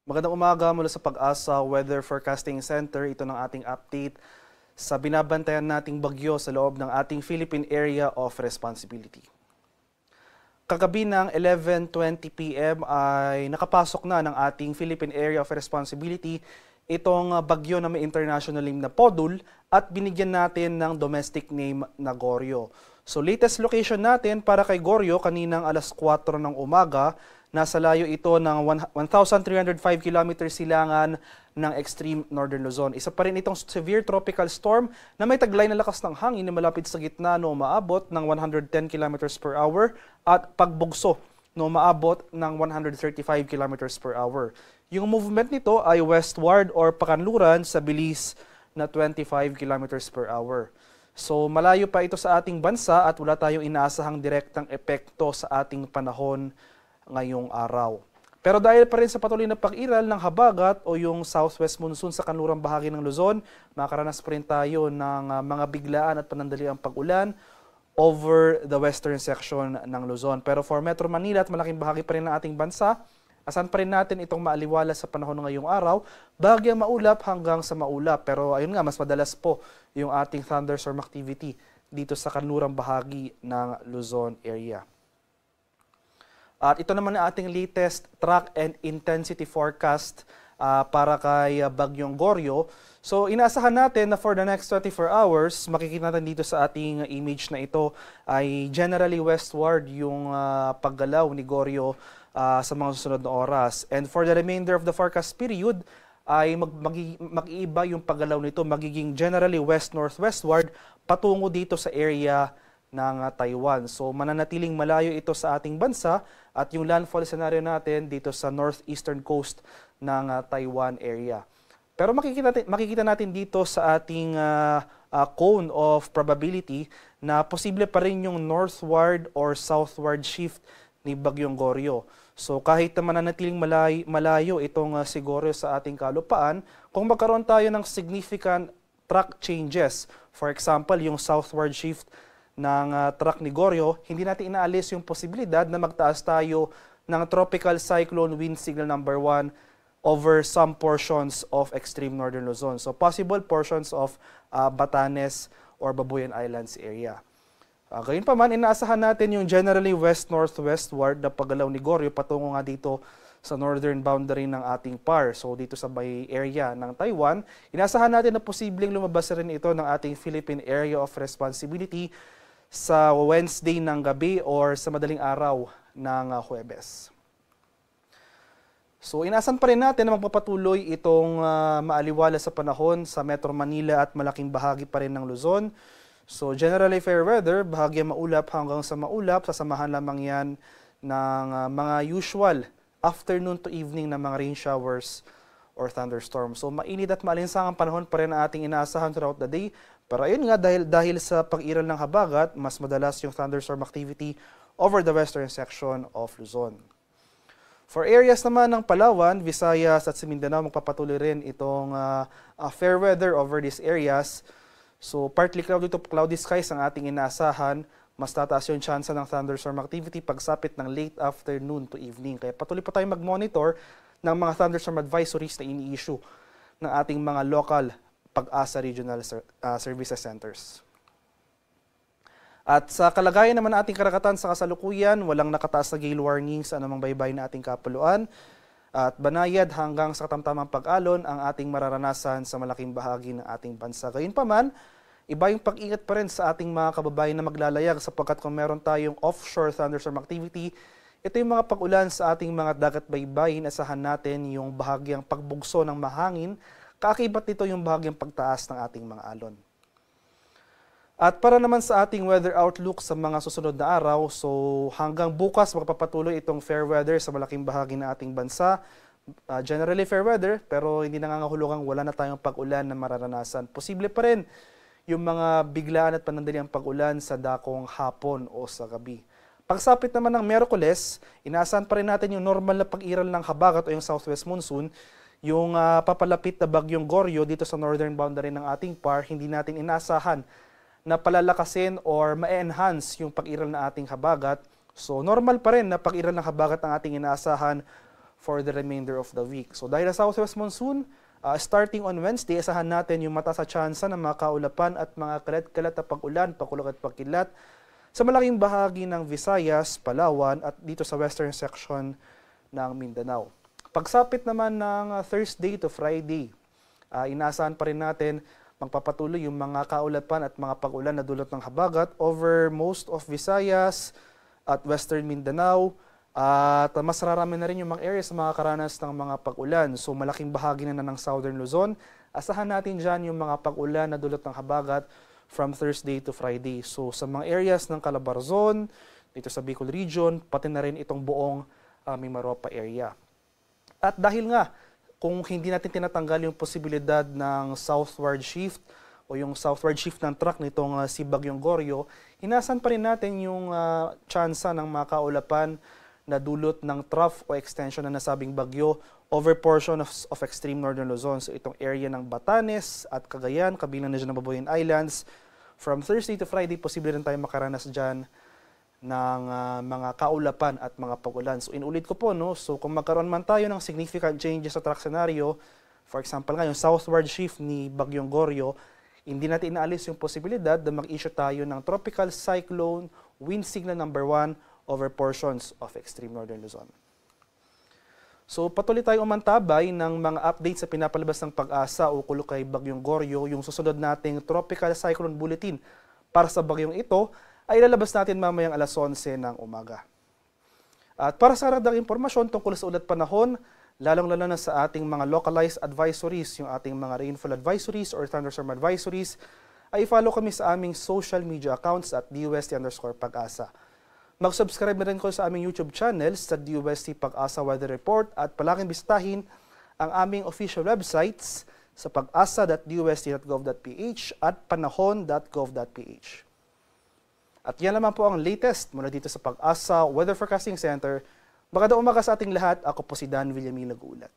Magandang umaga mula sa Pag-asa Weather Forecasting Center. Ito ng ating update sa binabantayan nating bagyo sa loob ng ating Philippine Area of Responsibility. Kagabi ng 11:20 p.m. ay nakapasok na ng ating Philippine Area of Responsibility itong bagyo na may international name na Podul at binigyan natin ng domestic name na Goryo. So latest location natin para kay Goryo kaninang alas 4 ng umaga. Nasa layo ito ng 1,305 km silangan ng extreme northern Luzon. Isa pa rin itong severe tropical storm na may taglay na lakas ng hangin na malapit sa gitna no umaabot ng 110 km per hour at pagbugso no umaabot ng 135 km per hour. Yung movement nito ay westward or pakanluran sa bilis na 25 km per hour. So malayo pa ito sa ating bansa at wala tayong inaasahang direktang epekto sa ating panahon ngayong araw. Pero dahil pa rin sa patuloy na pag-iral ng habagat o yung southwest monsoon sa kanlurang bahagi ng Luzon, makaranas pa rin tayo ng mga biglaan at panandaliang pag-ulan over the western section ng Luzon. Pero for Metro Manila at malaking bahagi pa rin ng ating bansa, asan pa rin natin itong maaliwala sa panahon ng ngayong araw, bahagyang maulap hanggang sa maulap. Pero ayun nga, mas madalas po yung ating thunderstorm activity dito sa kanlurang bahagi ng Luzon area. At ito naman ang ating latest track and intensity forecast para kay Bagyong Goryo. So inaasahan natin na for the next 24 hours, makikita natin dito sa ating image na ito ay generally westward yung paggalaw ni Goryo sa mga susunod na oras. And for the remainder of the forecast period, ay mag-iiba yung paggalaw nito, magiging generally west-northwestward patungo dito sa area ng Taiwan. So mananatiling malayo ito sa ating bansa at yung landfall scenario natin dito sa northeastern coast ng Taiwan area. Pero makikita natin dito sa ating cone of probability na posible pa rin yung northward or southward shift ni Bagyong Goryo. So kahit na mananatiling malayo itong si Goryo sa ating kalupaan, kung magkaroon tayo ng significant track changes, for example yung southward shift ng track ni Goryo, hindi natin inaalis yung posibilidad na magtaas tayo ng tropical cyclone wind signal number 1 over some portions of extreme northern Luzon. So possible portions of Batanes or Babuyan Islands area. Gayunpaman, inaasahan natin yung generally west-northwestward na paggalaw ni Goryo patungo nga dito sa northern boundary ng ating PAR. So dito sa may area ng Taiwan, inaasahan natin na posibleng lumabas rin ito ng ating Philippine Area of Responsibility sa Wednesday ng gabi or sa madaling araw ng Huwebes. So inaasahan pa rin natin na magpapatuloy itong maaliwala sa panahon sa Metro Manila at malaking bahagi pa rin ng Luzon. So generally fair weather, bahagyang maulap hanggang sa maulap, sasamahan lamang yan ng mga usual afternoon to evening na mga rain showers or thunderstorms. So mainit at maalinsangang panahon pa rin ang ating inaasahan throughout the day. Pero ayun nga, dahil sa pag-iral ng habagat, mas madalas yung thunderstorm activity over the western section of Luzon. For areas naman ng Palawan, Visayas at Mindanao, magpapatuloy rin itong fair weather over these areas. So partly cloudy to cloudy skies ang ating inaasahan. Mas tataas yung chance ng thunderstorm activity pagsapit ng late afternoon to evening. Kaya patuloy po tayong mag-monitor ng mga thunderstorm advisories na ini-issue ng ating mga local Pag-asa Regional Services Centers. At sa kalagayan naman ng ating karagatan sa kasalukuyan, walang nakataas na gale warning sa anumang baybay na ating kapuluan. At banayad hanggang sa katamtamang pag-alon ang ating mararanasan sa malaking bahagi ng ating bansa. Gayunpaman, iba yung pag-ingat pa rin sa ating mga kababayan na maglalayag sapagkat kung meron tayong offshore thunderstorm activity, ito yung mga pag-ulan sa ating mga dagat baybayin. Asahan natin yung bahagyang pagbugso ng mahangin. Kaakibat nito yung bahagyang pagtaas ng ating mga alon. At para naman sa ating weather outlook sa mga susunod na araw, so hanggang bukas magpapatuloy itong fair weather sa malaking bahagi ng ating bansa. Generally fair weather, pero hindi nangangahulugang wala na tayong pag-ulan na mararanasan. Posible pa rin yung mga biglaan at panandaliang pag-ulan sa dakong hapon o sa gabi. Pagsapit naman ng Miyerkules, inaasahan pa rin natin yung normal na pag-iral ng habagat o yung southwest monsoon. Yung papalapit na Bagyong Goryo dito sa northern boundary ng ating PAR, hindi natin inaasahan na palalakasin or ma-enhance yung pag-iral na ating habagat. So normal pa rin na pag-iral ng habagat ang ating inaasahan for the remainder of the week. So dahil sa southwest monsoon, starting on Wednesday, asahan natin yung mataas na tsansa ng mga kaulapan at mga kalat-kalat na pag-ulan, pakulog at pagkilat sa malaking bahagi ng Visayas, Palawan at dito sa western section ng Mindanao. Pagsapit naman ng Thursday to Friday, inaasahan pa rin natin magpapatuloy yung mga kaulapan at mga pag-ulan na dulot ng habagat over most of Visayas at western Mindanao. At mas rarami na rin yung mga areas na makakaranas ng mga pag-ulan. So malaking bahagi na ng southern Luzon. Asahan natin dyan yung mga pag-ulan na dulot ng habagat from Thursday to Friday. So sa mga areas ng Calabarzon, dito sa Bicol region, pati na rin itong buong Mimaropa area. At dahil nga, kung hindi natin tinatanggal yung posibilidad ng southward shift o yung southward shift ng track nitong si Bagyong Goryo, inasan pa rin natin yung tsansa ng mga kaulapan na dulot ng trough o extension na nasabing bagyo over portion of extreme northern Luzon. So itong area ng Batanes at Cagayan, kabilang na dyan ng Babuyan Islands. From Thursday to Friday, posible rin tayo makaranas dyan ng mga kaulapan at mga pag-ulan. So inulit ko po, no? So kung magkaroon man tayo ng significant changes sa track scenario, for example nga yung southward shift ni Bagyong Goryo, hindi natin inaalis yung posibilidad na mag-issue tayo ng tropical cyclone wind signal number 1 over portions of extreme northern Luzon. So patuloy tayong umantabay ng mga updates sa pinapalabas ng Pag-asa ukol kay Bagyong Goryo. Yung susunod nating tropical cyclone bulletin para sa bagyong ito ay ilalabas natin mamayang alas 11 ng umaga. At para sa karagdagang impormasyon tungkol sa ulat panahon, lalong-lalo na sa ating mga localized advisories, yung ating mga rainfall advisories or thunderstorm advisories, ay follow kami sa aming social media accounts at DUST_Pag-asa. Mag-subscribe na rin ko sa aming YouTube channel sa DUST Pag-asa Weather Report at palaging bisitahin ang aming official websites sa pag-asa.dust.gov.ph at panahon.gov.ph. At yan naman po ang latest mula dito sa Pag-asa Weather Forecasting Center. Magandang umaga sa ating lahat. Ako po si Dan Villamil Nag-uulat.